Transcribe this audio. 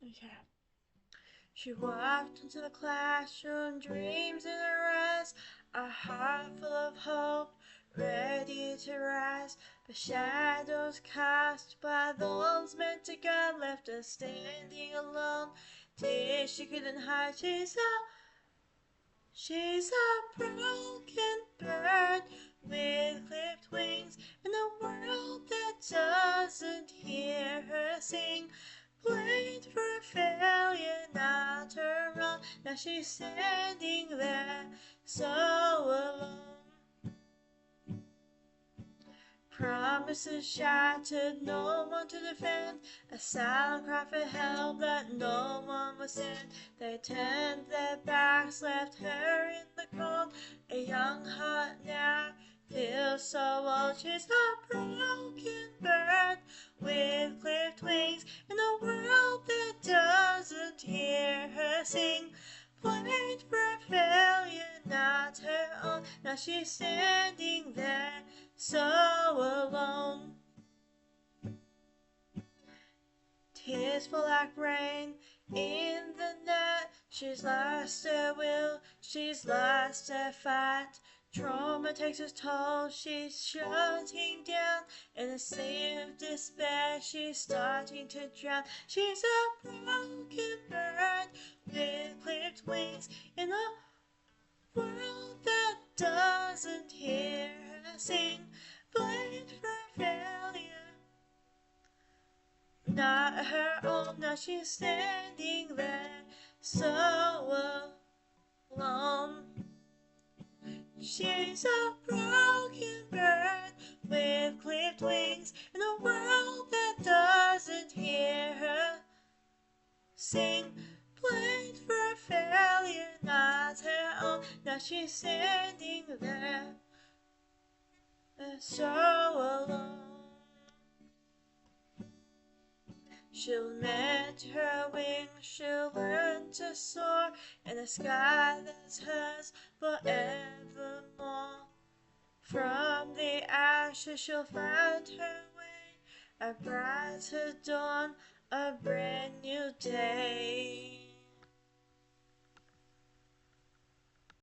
Okay. She walked into the classroom, dreams in her eyes, a heart full of hope, ready to rise. But shadows cast by those meant to guide left her standing alone. Tears she couldn't hide. She's a broken bird with clipped wings in a world that doesn't hear her sing. Blamed for failure, not her own. Now she's standing there, so alone. Promises shattered, no one to defend. A silent cry for help that no one was sent. They turned their backs, left her in the cold. A young heart now feels so old. She's a broken bird with clipped wings in a world that doesn't hear her sing. Blamed for failure, not her own. Now she's standing there, so alone. Tears fall like rain in the night. She's lost her will, she's lost her fight. Trauma takes its toll, she's shutting down. In a sea of despair, she's starting to drown. She's a broken bird with clipped wings in a world that doesn't hear her sing. Blamed for failure, not her own. Now she's standing there, so alone. She's a broken bird with clipped wings in a world that doesn't hear her sing. Blamed for failure, not her own. Now she's standing there, so alone. She'll mend her wings, she'll learn to soar in a sky that's hers forevermore. From the ashes she'll find her way, a brighter dawn, a brand new day.